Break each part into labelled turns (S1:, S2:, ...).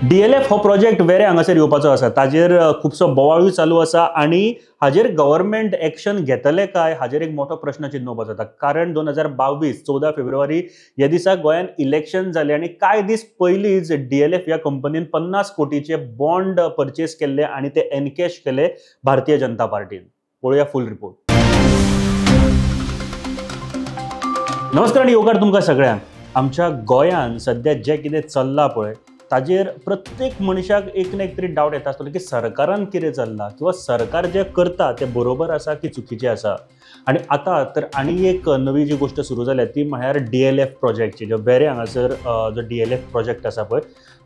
S1: DLF हो project वेरे हांगासर येवपाचो आसा, ताजेर खुबसो बोवाळूय चालू आसा आनी हाजेर गव्हर्नमेंट एक्शन घेतले काय हाजेर एक मोठो प्रश्न चिन्ह उबो जाता. कारण 2022 14 फेब्रुवारी ह्या दिसा गोंयान इलेक्शन जाले आनी कांय दीस पयलींच DLF ह्या कंपनीन 50 कोटीचे बॉन्ड परचेस केल्ले आनी ते एनकॅश केले भारतीय जनता पार्टीन. पळोवया फुल रिपोर्ट. नमस्कार आनी येवकार तुमकां सगळ्यांक. आमच्या गोंयान सध्या जे कितें चल्लां पळय ताजेर प्रत्येक मनशाक एक ना एक तरी डावट येता आसतलो की सरकारान कितें चल्लां किंवा सरकार जे करता ते बरोबर आसा की चुकीचें आसा. आनी आतां तर आनी एक नवी जी गोष्ट सुरू जाल्या ती म्हळ्यार DLF प्रोजेक्टची, जो वेरे हांगासर जो DLF प्रोजेक्ट आसा पळय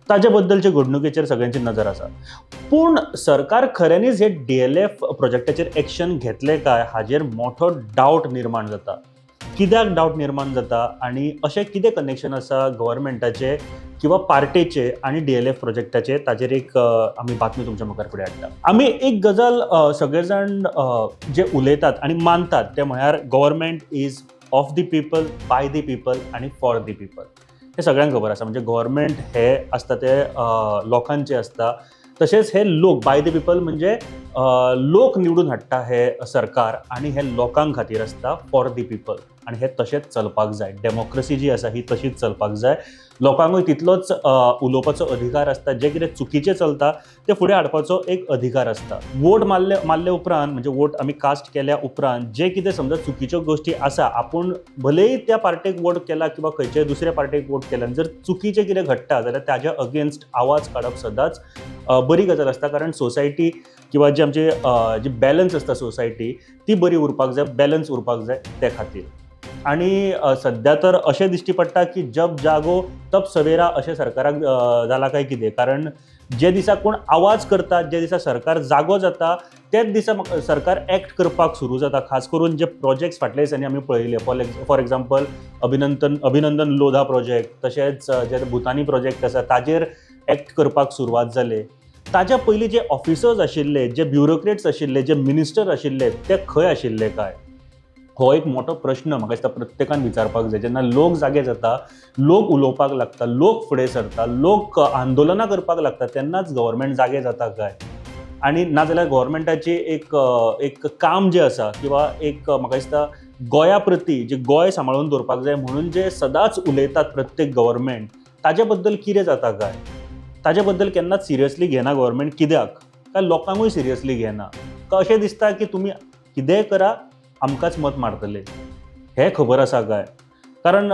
S1: ताजे बद्दलचे घडणुकेचेर सगळ्यांची नजर आसा. पूण सरकार खऱ्यांनीच हे DLF प्रोजेक्टाचेर एक्शन घेतले काय हाजेर मोठो डावट निर्माण जाता. कित्याक डावट निर्माण जाता आनी अशें कितें कनेक्शन आसा गव्हर्नमेंटाचे किंवा पार्टेचे आनी DLF प्रोजेक्टाचे, ताजेर एक आमी बातमी तुमच्या मुखार फुडें हाडटा. आमी एक गजाल सगळे जाण जे उलयतात आनी मानतात ते म्हळ्यार government is of the people, by the people आनी फॉर द पीपल. हे सगळ्यांक खबर आसा. म्हणजे गव्हर्नमेंट हे आसता ते लोकांचे आसता, तशेंच हे लोक बाय द पीपल म्हणजे लोक निवडून हाडटा हे सरकार आनी हे लोकांक खातीर आसता फॉर द पीपल. आनी हे तशेंच चलपाक जाय. डेमोक्रेसी जी आसा ही तशीच चलपाक जाय. लोकांकूय तितलोच उलोवपाचो अधिकार आसता. जे कितें चुकीचें चलता ते फुडें हाडपाचो एक अधिकार आसता. वोट मारले उपरांत म्हणजे वोट आमी कास्ट केल्या उपरांत जे कितें समजा चुकीच्यो गोश्टी आसा, आपूण भलेही त्या पार्टेक वोट केला किंवा खंयच्याय दुसऱ्या पार्टेक वोट केला, जर चुकीचें कितें घडटा जाल्यार ताज्या अगेन्स्ट आवाज काडप सदांच बरी गजाल आसता. कारण सोसायटी किंवा जे आमचे जी बॅलन्स आसता सोसायटी ती बरी उरपाक जाय, बॅलन्स उरपाक जाय ते खातीर. आनी सध्या तर अशें दिश्टी पडटा की जब जागो तब सवेरा अशें सरकाराक जाला काय कितें. कारण जे दिसा कोण आवाज करता, जे दिसा सरकार जागो जाता तेच दिसा सरकार एक्ट करपाक सुरू जाता. खास करून जे प्रोजेक्ट्स फाटल्या दिसांनी आमी पळयले, फॉर एग्जाम्पल अभिनंदन लोधा प्रोजेक्ट, तशेंच जे भुतानी प्रोजेक्ट आसा ताजेर एक्ट करपाक सुरवात जाले. ताज्या पयलीं जे ऑफिसर्स आशिल्ले, जे ब्युरोक्रेट्स आशिल्ले, जे मिनिस्टर आशिल्ले ते खंय आशिल्ले काय, हो एक मोठो प्रश्न म्हाका दिसता प्रत्येकान विचारपाक जाय. जेन्ना लोक जागे जाता, लोक उलोवपाक लागता, लोक फुडें सरता, लोक आंदोलनां करपाक लागता, तेन्नाच गव्हर्नमेंट जागे जाता काय. आनी नाजाल्यार गव्हर्नमेंटाची एक काम जें आसा किंवा एक म्हाका दिसता गोंया प्रती जे गोंय सांबाळून दवरपाक जाय म्हणून जे सदांच उलयतात प्रत्येक गव्हर्नमेंट, ताजे बद्दल कितें जाता काय. ताजे बद्दल केन्नाच सिरियसली घेना गव्हर्नमेंट. कित्याक काय लोकांकूय सिरियसली घेना. अशें दिसता की तुमी कितेंय करा आमकांच मत मारतले. हे खबर आसा काय. कारण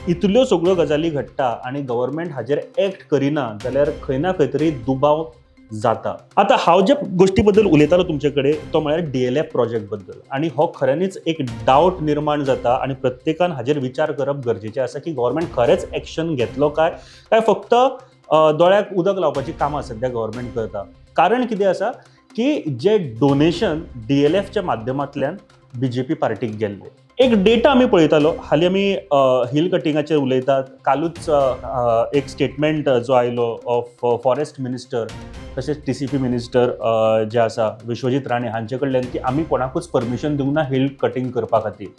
S1: इतल्यो सगळ्यो गजाली घडटा आनी गव्हर्नमेंट हाजेर एक्ट करिना जाल्यार खंय ना खंय तरी दुबाव जाता. आतां हांव जे गोश्टी बद्दल उलयतालो तुमचे कडेन तो म्हळ्यार DLF प्रोजेक्ट बद्दल. आनी हो खऱ्यांनीच एक डावट निर्माण जाता आनी प्रत्येकान हाजेर विचार करप गरजेचें आसा की गव्हर्नमेंट खरेंच एक्शन घेतलो काय फक्त दोळ्याक उदक लावपाची कामां सध्या गव्हर्नमेंट करता. कारण कितें आसा की जे डोनेशन DLFच्या माध्यमांतल्यान BJP पार्टीक गेल्ले. एक डेटा आमी पळयतालो. हालीं आमी हिल कटिंगाचेर उलयतात. कालूच एक स्टेटमेंट जो आयलो ऑफ फॉरेस्ट मिनिस्टर तशेंच TCP मिनिस्टर जे आसा विश्वजीत राणे हांचे कडल्यान की आमी कोणाकूच परमिशन दिवंक ना हिल कटिंग करपा खातीर.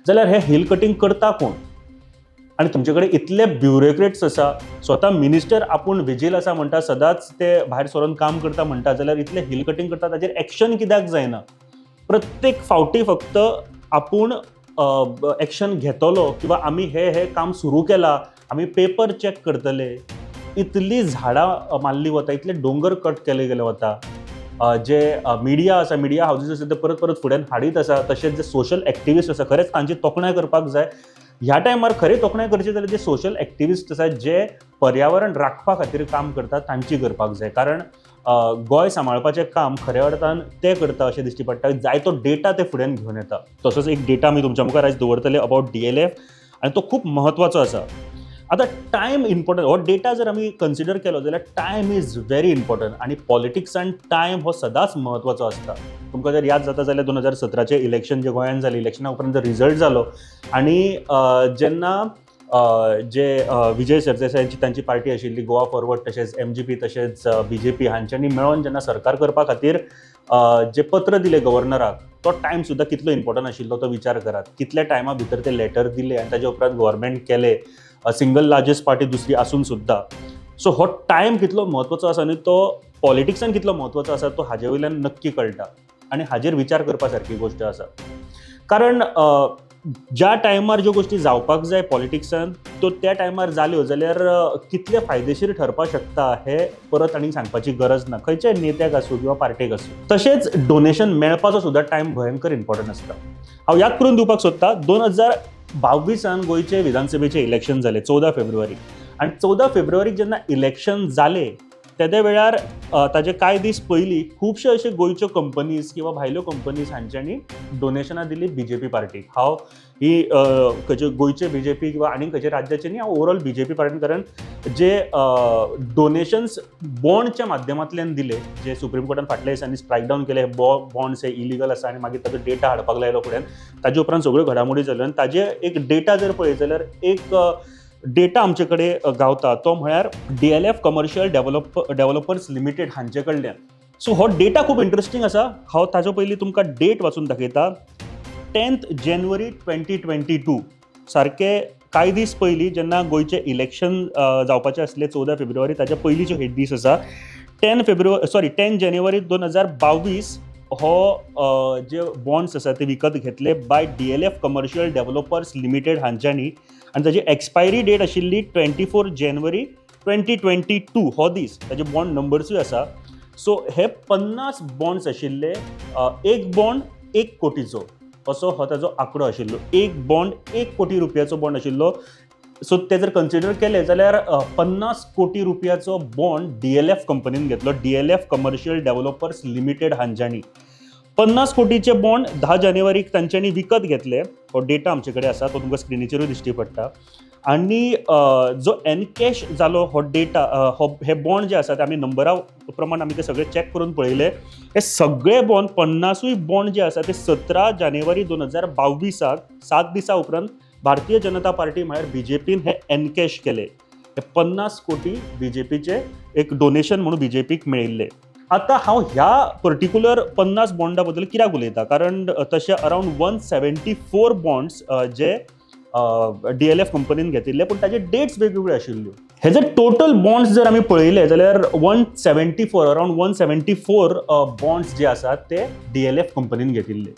S1: जाल्यार हे हिल कटिंग करता कोण. आनी तुमचे कडेन इतले ब्युरोक्रेट्स आसा, स्वता मिनिस्टर आपूण विजील आसा म्हणटा, सदांच ते भायर सरून काम करता म्हणटा, जाल्यार इतले हिल कटिंग करता ताजेर एक्शन कित्याक जायना. प्रत्येक फावटी फक्त आपूण एक्शन घेतलो किंवा आमी हे काम सुरू केला, आमी पेपर चॅक करतले. इतली झाडां मारली वता, इतले दोंगर कट केले गेले वता. जे मिडिया आसा, मिडिया हाऊजीस आसा ते परत परत फुड्यान हाडीत आसा. तशेंच जे सोशल एक्टिविस्ट आसा खरेंच तांची तोखणाय करपाक जाय. ह्या टायमार खरी तोखणाय करची जाल्यार जे सोशल एक्टिविस्ट आसात जे पर्यावरण राखपा खातीर काम करतात तांची करपाक जाय. कारण गोंय सांबाळपाचें काम खऱ्या अर्थान ते करता अशें दिश्टी पडटा. जायतो डेटा ते फुड्यान घेवन येता. तसोच एक डेटा आमी तुमच्या मुखार आयज दवरतले अबाउट DLF आनी तो खूब म्हत्वाचो आसा. आतां टायम इम्पॉर्टंट. हो डेटा जर आमी कन्सिडर केलो जाल्यार टायम इज व्हेरी इम्पॉर्टंट आनी पॉलिटिक्सान टायम हो सदांच म्हत्वाचो आसता. तुमकां जर याद जाता जाल्यार 2017 इलेक्शन जे गोंयान जालें, इलेक्शना उपरांत जर रिजल्ट जालो आनी जेन्ना जे विजय सरदेसाय तांची पार्टी आशिल्ली गोवा फॉरवर्ड, तशेंच MGP तशेंच BJP हांच्यांनी मेळोन जेन्ना सरकार करपा खातीर जे पत्र दिले गव्हर्नराक, तो टायम सुद्दां कितलो इम्पॉर्टंट आशिल्लो तो विचार करात. कितल्या टायमा भितर ते लेटर दिले आनी ताजे उपरांत गव्हर्नमेंट केले. सिंगल लार्जस्ट पार्टी दुसरी आसून सुद्दां सो हो टायम कितलो म्हत्वाचो आसा आनी तो पॉलिटिक्सान कितलो म्हत्वाचो आसा तो हाजे वयल्यान नक्की कळटा आनी हाजेर विचार करपा सारकी गोश्ट आसा. कारण ज्या टायमार ज्यो गोश्टी जावपाक जाय पॉलिटिक्सान तो त्या टायमार जाल्यो जाल्यार कितले फायदेशीर ठरपाक शकता हे परत आनी सांगपाची गरज ना, खंयच्याय नेत्याक आसूं किंवा पार्टेक आसूं. तशेंच डोनेशन मेळपाचो सुद्धा टायम भयंकर इम्पॉर्टंट आसता. हांव याद करून दिवपाक सोदतां 2022 गोंयचे विधानसभेचे इलेक्शन जाले 14 फेब्रुवारी आनी 14 फेब्रुवारीक जेन्ना इलेक्शन जाले तेदे वेळार ताजे कांय दीस पयलीं खुबशे अशे गोंयच्यो कंपनीज किंवा भायल्यो कंपनीज हांच्यांनी डोनेशनां दिलीं बीजेपी पार्टीक. हांव ही खंयचे गोंयचे बीजेपी किंवा आनी खंयचे राज्याचे न्ही, हांव ओवरऑल बीजेपी पार्टीन, कारण जे डोनेशन्स बॉन्डच्या माध्यमांतल्यान दिले, जे सुप्रीम कोर्टान फाटल्या दिसांनी स्ट्रायक डावन केले, बॉन्ड्स हे इलिगल आसा आनी मागीर ताजो डेटा हाडपाक लायलो फुड्यान, ताजे उपरांत सगळ्यो घडामोडी जाल्यो आनी ताजे एक डेटा जर पळयत जाल्यार एक डेटा आमचे कडेन गावता तो म्हळ्यार DLF कमर्शियल डेव्हलपर्स लिमिटेड हांचे कडल्यान. सो हो डेटा खूब इंट्रस्टिंग आसा. हांव ताजो पयलीं तुमकां डेट वाचून दाखयता. 10 जानेवारी 2022 सारके कांय दीस पयलीं जेन्ना गोंयचे इलेक्शन जावपाचें आसलें 14 फेब्रुवारी ताच्या पयलींचे हे दीस आसा. 10 जानेवारी 2022 हो जे बॉन्ड्स आसा ते विकत घेतले by DLF commercial developers limited हांच्यांनी आनी ताजी एक्सपायरी डेट आशिल्ली 24 जानेवारी 2022 हो दीस. ताजे बॉन्ड नंबर्सूय आसा. सो हे 50 बॉन्ड्स आशिल्ले. एक बॉन्ड 1 कोटीचो असो हो ताजो आंकडो आशिल्लो. एक बॉन्ड 1 कोटी रुपयाचो बॉन्ड आशिल्लो. सो ते जर कन्सिडर केले जाल्यार 50 कोटी रुपयाचो बॉन्ड DLF कंपनीन घेतलो. DLF कमर्शियल डेव्हलपर्स लिमिटेड हांच्यांनी 50 कोटीचे बॉन्ड 10 जानेवारीक तांच्यांनी विकत घेतले. हो डेटा आमचे कडेन आसा, तो तुमकां स्क्रिनीचेरूय दिश्टी पडटा. आनी जो एनकॅश जालो हो डेटा, हे बॉन्ड जे आसा ते आमी नंबरा प्रमाण आमी ते सगळे चॅक करून पळयले. हे सगळे बॉन्ड 50 बॉन्ड जे आसा ते 17 जानेवारी 2022 7 दिसां उपरांत भारतीय जनता पार्टी म्हळ्यार बीजेपीन हे एनकॅश केले. हे 50 कोटी बीजेपीचे एक डोनेशन म्हणून बीजेपीक मेळिल्ले. आतां हांव ह्या पर्टिक्युलर 50 बॉन्डा बद्दल कित्याक उलयता, कारण तशे अरावंड 174 बॉन्ड्स जे DLF कंपनीन घेतिल्ले, पूण ताजे डेट्स वेगवेगळ्यो आशिल्ल्यो. हे जे टोटल बॉन्ड्स जर आमी पळयले जाल्यार अरावंड 174 बॉन्ड्स जे आसात ते DLF कंपनीन घेतिल्ले.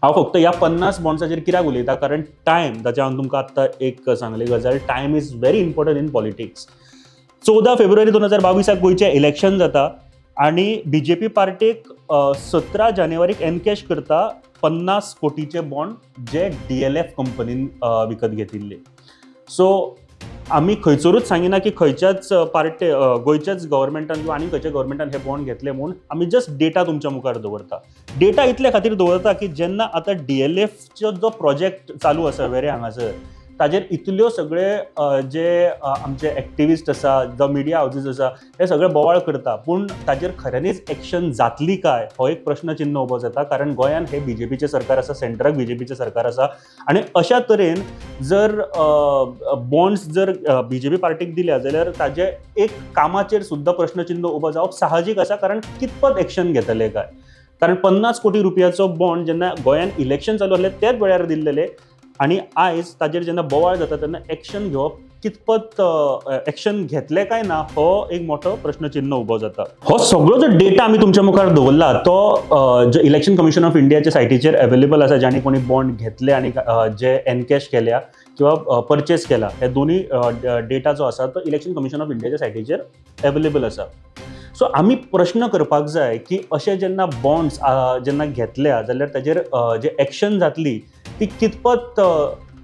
S1: हांव फक्त ह्या 50 बॉन्ड्साचेर कित्याक उलयता, कारण टायम, ताचे हांव तुमकां आतां एक सांगली गजाल, time is very important in politics. 14 February 2022 गोंयचें इलेक्शन जाता आनी बीजेपी पार्टीक 17 जानेवारीक एनकॅश करता 50 कोटीचे बॉन्ड जे DLF कंपनीन विकत घेतिल्ले. सो आमी खंयसरूच सांगिना की खंयच्याच गोंयच्याच गव्हर्मेंटान किंवा आनी खंयच्या गव्हर्मेंटान हे बॉन्ड घेतले म्हणून. आमी जस्ट डेटा तुमच्या मुखार दवरता. डेटा इतले खातीर दवरता की जेन्ना आतां DLFचो जो प्रोजेक्ट चालू आसा वेरे हांगासर, ताजेर इतल्यो सगळे जे आमचे एक्टिविस्ट आसा, द मिडिया हाऊजीस आसा, हे सगळे बोवाळ करता, पूण ताजेर खऱ्यांनीच एक्शन जातली काय हो एक प्रश्न चिन्ह उबो जाता. कारण गोंयान हे बीजेपीचें सरकार आसा, सेंटराक बीजेपीचें सरकार आसा आनी अशा तरेन जर बॉन्ड्स जर बीजेपी पार्टीक दिल्या जाल्यार ताजे एक कामाचेर सुद्धा प्रश्न चिन्ह उबो जावप साहजीक आसा. कारण कितपत एक्शन घेतले काय, कारण 50 कोटी रुपयाचो बॉन्ड जेन्ना गोंयान इलेक्शन चालू आसलें त्याच वेळार दिल्लेले आनी आयज ताजेर जेन्ना बोवाळ जाता तेन्ना एक्शन घेवप कितपत एक्शन घेतले काय ना हो एक मोठो प्रश्नचिन्ह उबो जाता. हो सगळो जो डेटा आमी तुमच्या मुखार दवरला तो जो इलेक्शन कमिशन ऑफ इंडियाच्या सायटीचेर अवेलेबल आसा. ज्यांनी कोणी बॉन्ड घेतले आनी जे एनकॅश केल्या किंवा परचेस केला, हे दोन्ही डेटा जो आसा तो इलेक्शन कमिशन ऑफ इंडियाच्या सायटीचेर अवेलेबल आसा. सो आमी प्रश्न करपाक जाय की अशे जेन्ना बॉन्ड्स जेन्ना घेतल्या जाल्यार ताजेर जे एक्शन जातली ती कितपत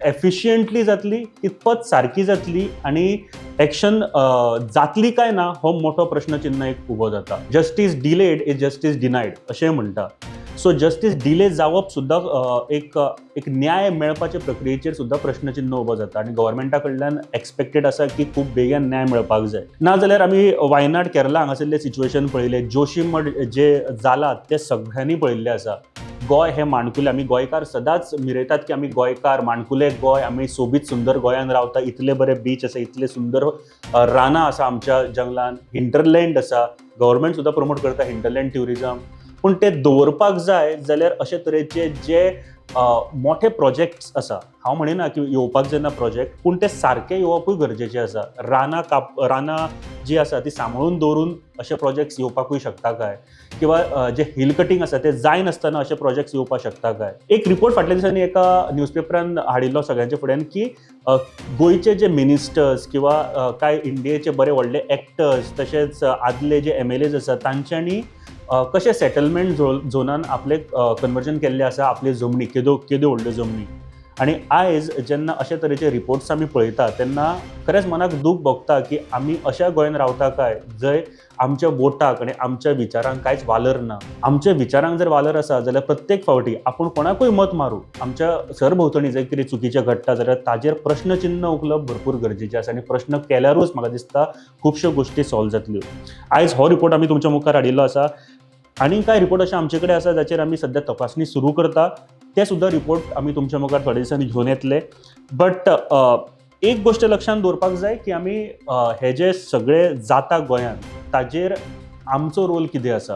S1: एफिशियंटली जातली, कितपत सारकी जातली आनी एक्शन जातली काय ना हो मोठो प्रश्नचिन्ह एक उबो जाता. जस्टीस डिलेड इज जस्टीस डिनायड अशें म्हणटा. सो जस्टीस डिले जावप सुद्धा एक न्याय मेळपाचे प्रक्रियेचेर सुद्धा प्रश्नचिन्ह उबो जाता आनी गव्हर्मेंटा कडल्यान एक्सपेक्टेड आसा की खूब बेगीन न्याय मेळपाक जाय. नाजाल्यार आमी वायनाड केरला हांगासरले सिच्युएशन पळयले, जोशीमठ जे जाला ते सगळ्यांनी पळयल्ले आसा. गोंय हे माणकुले, आमी गोंयकार सदांच मिरयतात की आमी गोंयकार, माणकुले गोंय, आमी सोबीत सुंदर गोंयान रावता, इतले बरे बीच आसा, इतले सुंदर रानां आसा आमच्या जंगलान, हिंटरलँड आसा, गव्हर्मेंट सुद्धा प्रमोट करता हिंटरलँड ट्युरिजम. पूण ते दवरपाक जाय जाल्यार अशे तरेचे जे मोठे प्रोजेक्ट्स आसा, हांव म्हणिना की येवपाक जेन्ना प्रोजेक्ट, पूण ते सारके येवपूय गरजेचे आसा. रानां जी आसा ती सांबाळून दवरून अशे प्रोजेक्ट्स येवपाकूय शकता काय, किंवा जे हिल कटींग आसा ते जाय नासतना अशे प्रोजेक्ट्स येवपाक शकता काय. एक रिपोर्ट फाटल्या दिसांनी एका न्यूजपेपरान हाडिल्लो सगळ्यांचे फुड्यान की गोंयचे जे मिनिस्टर्स किंवा काय इंडियेचे बरे व्हडले एक्टर्स तशेंच आदले जे MLAs आसा तांच्यांनी कशे सेटलमेंट झोनान आपले कन्वर्जन केल्ले आसा आपली जमनी, केद्यो व्हडल्यो जमनी. आनी आयज जेन्ना अशे तरेचे रिपोर्ट्स आमी पळयता तेन्ना खरेंच मनाक दूख भोगता की आमी अशा गोंयान रावता काय जंय आमच्या वोटाक आनी आमच्या विचारांक कांयच वालर ना. आमच्या विचारांक जर वालर आसा जाल्यार प्रत्येक फावटी आपूण कोणाकूय मत मारूं, आमच्या सरभोंवतणी जर कितें चुकीचें घडटा जाल्यार ताजेर प्रश्नचिन्ह उखलप भरपूर गरजेचें आसा. आनी प्रश्न केल्यारूच म्हाका दिसता खुबश्यो गोश्टी सॉल्व जातल्यो. आयज हो रिपोर्ट आमी तुमच्या मुखार हाडिल्लो आसा. आनी कांय रिपोर्ट अशे आमचे कडेन आसा जाचेर आमी सद्या तपासणी सुरू करता. ते सुद्धा रिपोर्ट आमी तुमच्या मुखार थोड्या दिसांनी घेवन येतले. बट एक गोश्ट लक्षांत दवरपाक जाय की आमी हे जे सगळे जाता गोंयांत ताजेर आमचो रोल कितें आसा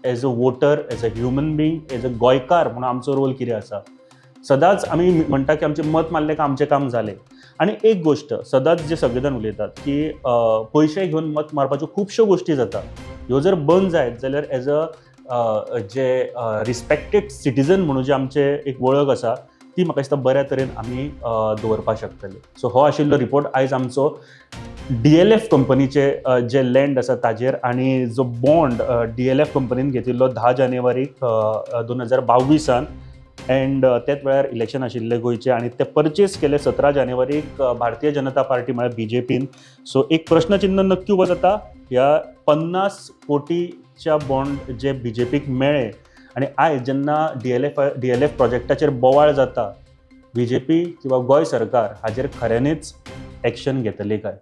S1: as a voter, as a human being, as a गोंयकार म्हणून आमचो रोल कितें आसा. सदांच आमी म्हणटा की आमचें मत मारलें का आमचें काम जालें. आनी एक गोश्ट सदांच जे सगळे जाण उलयतात की पयशे घेवन मत मारपाच्यो खुबश्यो गोश्टी जाता. ह्यो जर बंद जायत जाल्यार एज अ जे रिस्पेक्टेड सिटीजन म्हणून जे आमचे एक वळख आसा ती म्हाका दिसता बऱ्या तरेन आमी दवरपाक शकतले. सो हो आशिल्लो रिपोर्ट आयज आमचो DLF कंपनीचे जे लँड आसा ताजेर, आनी जो बॉन्ड DLF कंपनीन घेतिल्लो 10 जानेवारीक 2022 एंड त्याच वेळार इलेक्शन आशिल्ले गोंयचे आनी ते परचेस केले 17 जानेवारीक भारतीय जनता पार्टी म्हळ्यार BJPन. सो एक प्रश्नचिन्ह नक्की उबो जाता, ह्या 50 कोटीच्या बॉन्ड जे BJPक मेळ्ळे आनी आयज जेन्ना DLF प्रोजेक्टाचेर बोवाळ जाता, BJP किंवा गोंय सरकार हाजेर खऱ्यांनीच एक्शन घेतली काय.